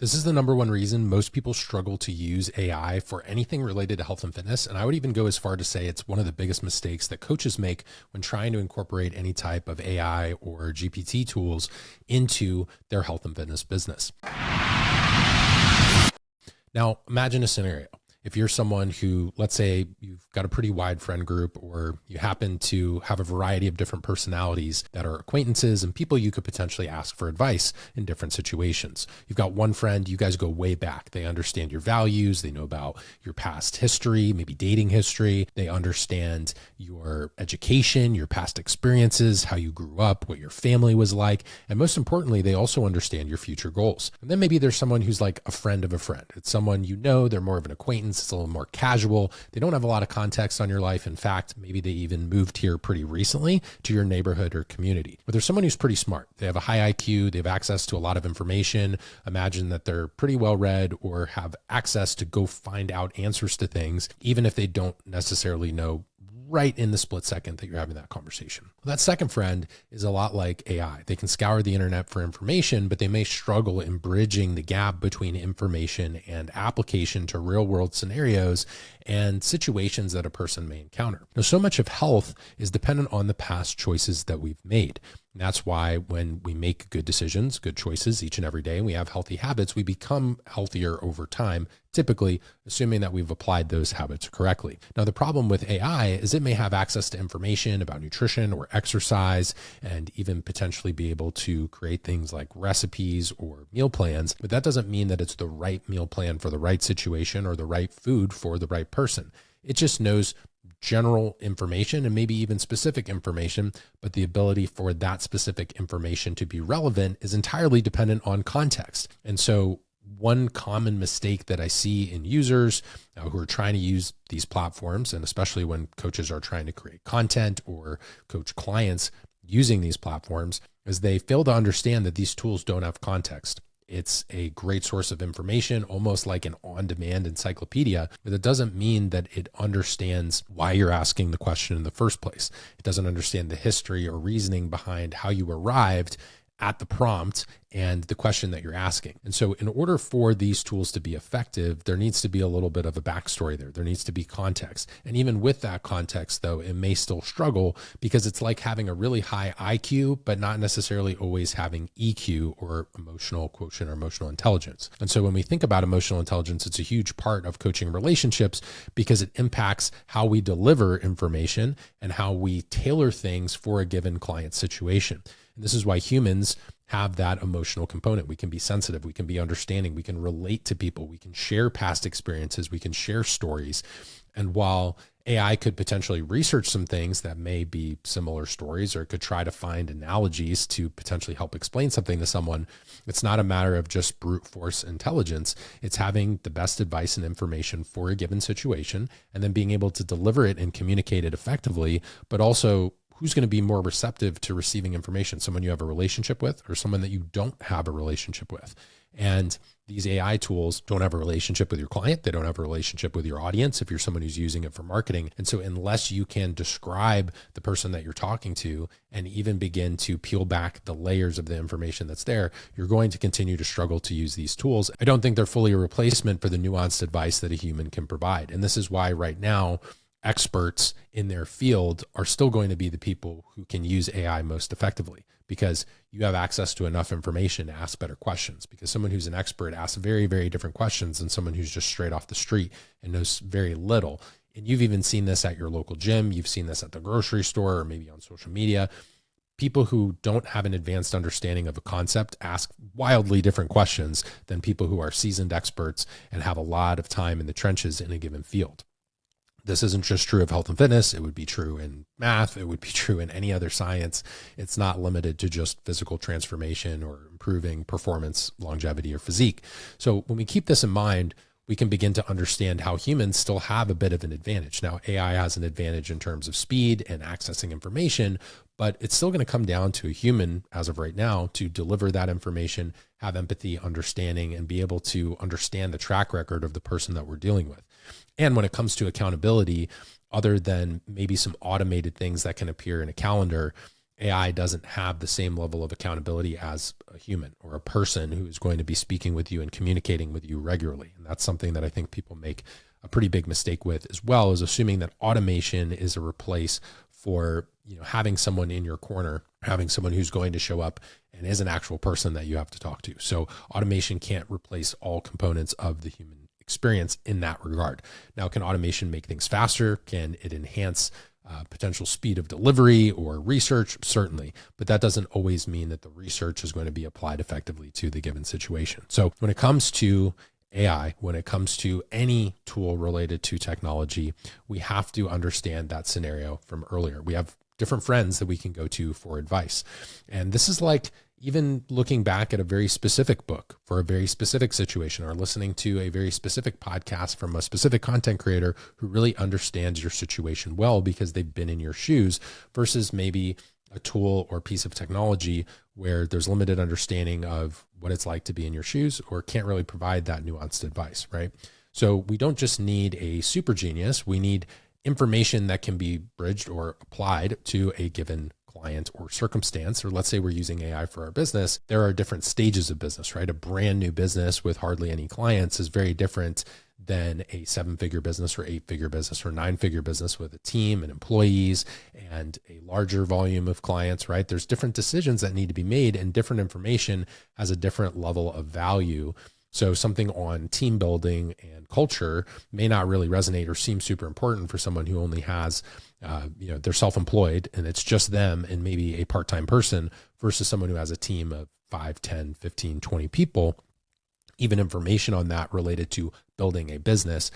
This is the number one reason most people struggle to use AI for anything related to health and fitness. And I would even go as far to say it's one of the biggest mistakes that coaches make when trying to incorporate any type of AI or GPT tools into their health and fitness business. Now, imagine a scenario. If you're someone who, let's say you've got a pretty wide friend group, or you happen to have a variety of different personalities that are acquaintances and people you could potentially ask for advice in different situations. You've got one friend, you guys go way back. They understand your values. They know about your past history, maybe dating history. They understand your education, your past experiences, how you grew up, what your family was like. And most importantly, they also understand your future goals. And then maybe there's someone who's like a friend of a friend. It's someone you know, they're more of an acquaintance. It's a little more casual. They don't have a lot of context on your life. In fact, maybe they even moved here pretty recently to your neighborhood or community. But there's someone who's pretty smart. They have a high IQ. They have access to a lot of information. Imagine that they're pretty well read or have access to go find out answers to things, even if they don't necessarily know right in the split second that you're having that conversation. Well, that second friend is a lot like AI. They can scour the internet for information, but they may struggle in bridging the gap between information and application to real world scenarios and situations that a person may encounter. Now, so much of health is dependent on the past choices that we've made. And that's why when we make good decisions, good choices each and every day, and we have healthy habits, we become healthier over time, typically assuming that we've applied those habits correctly. Now, the problem with AI is it may have access to information about nutrition or exercise, and even potentially be able to create things like recipes or meal plans, but that doesn't mean that it's the right meal plan for the right situation or the right food for the right person. It just knows general information and maybe even specific information, but the ability for that specific information to be relevant is entirely dependent on context. And so one common mistake that I see in users who are trying to use these platforms, and especially when coaches are trying to create content or coach clients using these platforms, is they fail to understand that these tools don't have context. It's a great source of information, almost like an on-demand encyclopedia, but it doesn't mean that it understands why you're asking the question in the first place. It doesn't understand the history or reasoning behind how you arrived at the prompt and the question that you're asking. And so in order for these tools to be effective, there needs to be a little bit of a backstory there. There needs to be context. And even with that context, though, it may still struggle because it's like having a really high IQ, but not necessarily always having EQ, or emotional quotient or emotional intelligence. And so when we think about emotional intelligence, it's a huge part of coaching relationships because it impacts how we deliver information and how we tailor things for a given client situation. And this is why humans have that emotional component. We can be sensitive, we can be understanding, we can relate to people, we can share past experiences, we can share stories. And while AI could potentially research some things that may be similar stories, or could try to find analogies to potentially help explain something to someone, it's not a matter of just brute force intelligence. It's having the best advice and information for a given situation, and then being able to deliver it and communicate it effectively, but also who's going to be more receptive to receiving information, someone you have a relationship with or someone that you don't have a relationship with. And these AI tools don't have a relationship with your client. They don't have a relationship with your audience if you're someone who's using it for marketing. And so unless you can describe the person that you're talking to and even begin to peel back the layers of the information that's there, you're going to continue to struggle to use these tools. I don't think they're fully a replacement for the nuanced advice that a human can provide. And this is why right now, experts in their field are still going to be the people who can use AI most effectively, because you have access to enough information to ask better questions. Because someone who's an expert asks very, very different questions than someone who's just straight off the street and knows very little. And you've even seen this at your local gym. You've seen this at the grocery store or maybe on social media. People who don't have an advanced understanding of a concept ask wildly different questions than people who are seasoned experts and have a lot of time in the trenches in a given field. This isn't just true of health and fitness. It would be true in math. It would be true in any other science. It's not limited to just physical transformation or improving performance, longevity, or physique. So when we keep this in mind, we can begin to understand how humans still have a bit of an advantage. Now, AI has an advantage in terms of speed and accessing information, but it's still going to come down to a human, as of right now, to deliver that information, have empathy, understanding, and be able to understand the track record of the person that we're dealing with. And when it comes to accountability, other than maybe some automated things that can appear in a calendar, AI doesn't have the same level of accountability as a human or a person who is going to be speaking with you and communicating with you regularly. And that's something that I think people make a pretty big mistake with, as well as assuming that automation is a replace for, having someone in your corner, having someone who's going to show up and is an actual person that you have to talk to. So automation can't replace all components of the human experience in that regard. Now, can automation make things faster? Can it enhance potential speed of delivery or research? Certainly, but that doesn't always mean that the research is going to be applied effectively to the given situation. So when it comes to AI, when it comes to any tool related to technology, we have to understand that scenario from earlier. We have different friends that we can go to for advice. And this is like even looking back at a very specific book for a very specific situation, or listening to a very specific podcast from a specific content creator who really understands your situation well because they've been in your shoes, versus maybe a tool or piece of technology where there's limited understanding of what it's like to be in your shoes, or can't really provide that nuanced advice, right? So we don't just need a super genius. We need information that can be bridged or applied to a given client or circumstance. Or let's say we're using AI for our business. There are different stages of business, right? A brand new business with hardly any clients is very different than a 7-figure business or 8-figure business or 9-figure business with a team and employees and a larger volume of clients, right? There's different decisions that need to be made, and different information has a different level of value. So something on team building and culture may not really resonate or seem super important for someone who only has, they're self-employed and it's just them and maybe a part-time person, versus someone who has a team of 5, 10, 15, 20 people. Even information on that related to building a business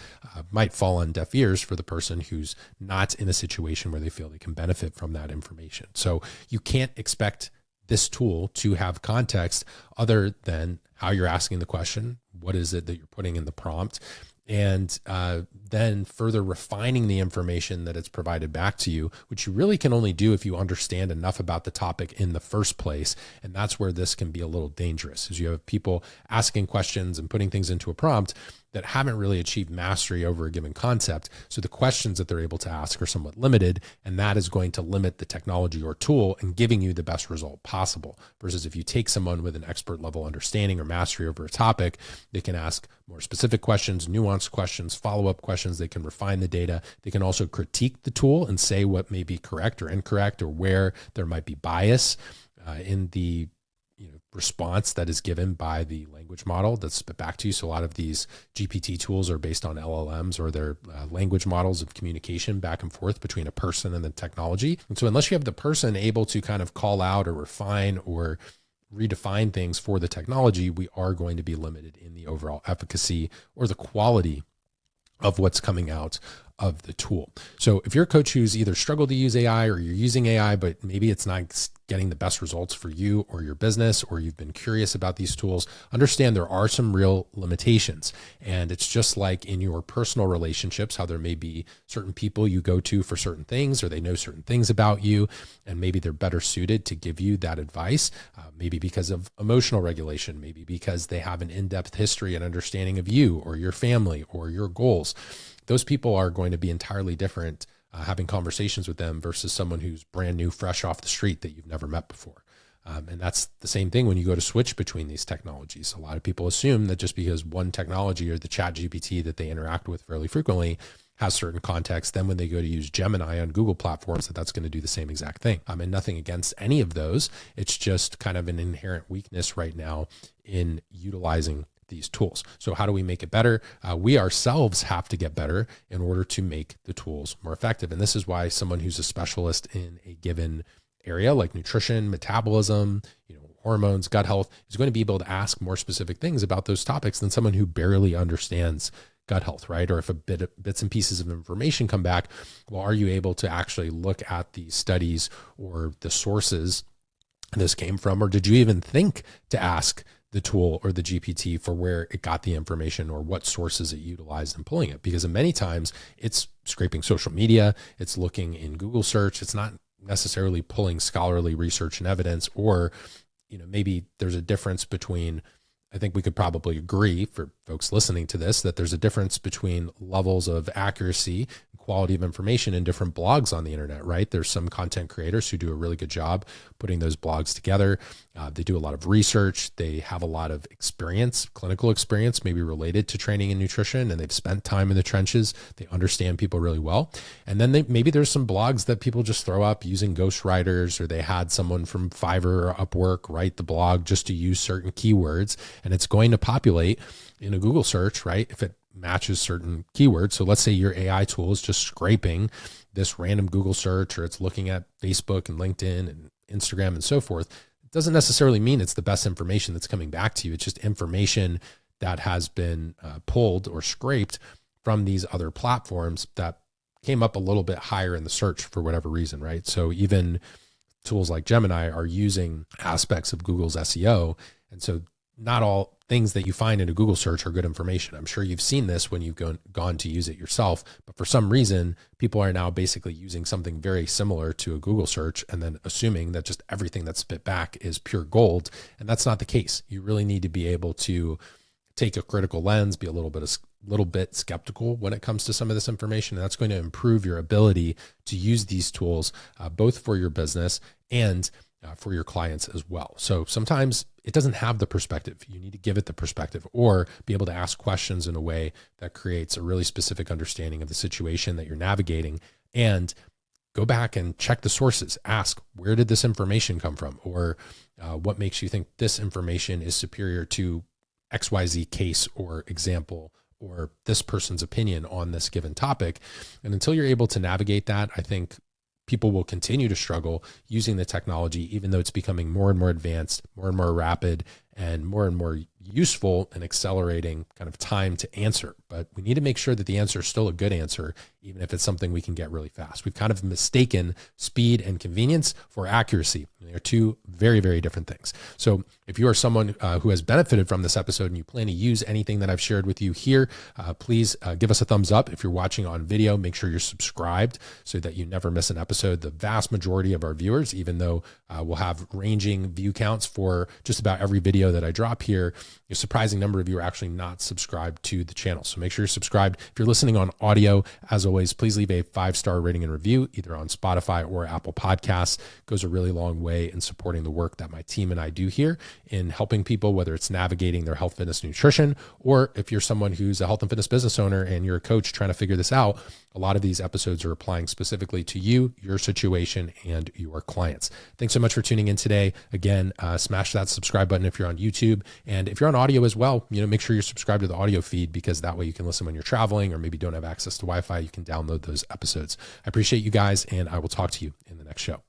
might fall on deaf ears for the person who's not in a situation where they feel they can benefit from that information. So you can't expect this tool to have context other than how you're asking the question, what is it that you're putting in the prompt, and then further refining the information that it's provided back to you, which you really can only do if you understand enough about the topic in the first place. And that's where this can be a little dangerous, is you have people asking questions and putting things into a prompt that haven't really achieved mastery over a given concept. So the questions that they're able to ask are somewhat limited, and that is going to limit the technology or tool in giving you the best result possible. Versus if you take someone with an expert level understanding or mastery over a topic, they can ask more specific questions, nuanced questions, follow-up questions. They can refine the data. They can also critique the tool and say what may be correct or incorrect, or where there might be bias in the response that is given by the language model that's spit back to you. So a lot of these GPT tools are based on LLMs, or they're language models of communication back and forth between a person and the technology. And so unless you have the person able to kind of call out or refine or redefine things for the technology, we are going to be limited in the overall efficacy or the quality of what's coming out of the tool. So if you're a coach who's either struggled to use AI, or you're using AI, but maybe it's not getting the best results for you or your business, or you've been curious about these tools, understand there are some real limitations. And it's just like in your personal relationships, how there may be certain people you go to for certain things, or they know certain things about you, and maybe they're better suited to give you that advice, maybe because of emotional regulation, maybe because they have an in-depth history and understanding of you or your family or your goals. Those people are going to be entirely different having conversations with them versus someone who's brand new, fresh off the street that you've never met before. And that's the same thing when you go to switch between these technologies. A lot of people assume that just because one technology, or the ChatGPT that they interact with fairly frequently, has certain context, then when they go to use Gemini on Google platforms, that's going to do the same exact thing. And nothing against any of those. It's just kind of an inherent weakness right now in utilizing these tools. So how do we make it better? We ourselves have to get better in order to make the tools more effective. And this is why someone who's a specialist in a given area like nutrition, metabolism, hormones, gut health, is going to be able to ask more specific things about those topics than someone who barely understands gut health, right? Or if bits and pieces of information come back, well, are you able to actually look at the studies or the sources this came from? Or did you even think to ask the tool or the GPT for where it got the information or what sources it utilized in pulling it? Because many times it's scraping social media, it's looking in Google search, it's not necessarily pulling scholarly research and evidence. Or, maybe there's a difference between, I think we could probably agree for folks listening to this, that there's a difference between levels of accuracy and quality of information in different blogs on the internet, right? There's some content creators who do a really good job putting those blogs together. They do a lot of research. They have a lot of experience, clinical experience, maybe related to training and nutrition, and they've spent time in the trenches. They understand people really well. And then maybe there's some blogs that people just throw up using ghostwriters, or they had someone from Fiverr or Upwork write the blog just to use certain keywords, and it's going to populate in a Google search, right? If it matches certain keywords. So let's say your AI tool is just scraping this random Google search, or it's looking at Facebook and LinkedIn and Instagram and so forth. It doesn't necessarily mean it's the best information that's coming back to you. It's just information that has been pulled or scraped from these other platforms that came up a little bit higher in the search for whatever reason, right? So even tools like Gemini are using aspects of Google's SEO. And so not all things that you find in a Google search are good information. I'm sure you've seen this when you've gone to use it yourself, but for some reason, people are now basically using something very similar to a Google search and then assuming that just everything that's spit back is pure gold. And that's not the case. You really need to be able to take a critical lens, be a little bit skeptical when it comes to some of this information. And that's going to improve your ability to use these tools, both for your business and for your clients as well. So sometimes it doesn't have the perspective. You need to give it the perspective, or be able to ask questions in a way that creates a really specific understanding of the situation that you're navigating, and go back and check the sources. Ask, where did this information come from? Or what makes you think this information is superior to XYZ case or example, or this person's opinion on this given topic? And until you're able to navigate that, I think people will continue to struggle using the technology, even though it's becoming more and more advanced, more and more rapid, and more useful and accelerating kind of time to answer. But we need to make sure that the answer is still a good answer, even if it's something we can get really fast. We've kind of mistaken speed and convenience for accuracy. They are two very, very different things. So if you are someone who has benefited from this episode and you plan to use anything that I've shared with you here, please give us a thumbs up. If you're watching on video, make sure you're subscribed so that you never miss an episode. The vast majority of our viewers, even though we'll have ranging view counts for just about every video that I drop here, a surprising number of you are actually not subscribed to the channel. So make sure you're subscribed. If you're listening on audio, as always, please leave a 5-star rating and review, either on Spotify or Apple Podcasts. It goes a really long way in supporting the work that my team and I do here in helping people, whether it's navigating their health, fitness, nutrition, or if you're someone who's a health and fitness business owner and you're a coach trying to figure this out. A lot of these episodes are applying specifically to you, your situation, and your clients. Thanks so much for tuning in today. Again, smash that subscribe button if you're on YouTube. And if you're on audio as well, make sure you're subscribed to the audio feed, because that way you can listen when you're traveling or maybe don't have access to Wi-Fi. You can download those episodes. I appreciate you guys, and I will talk to you in the next show.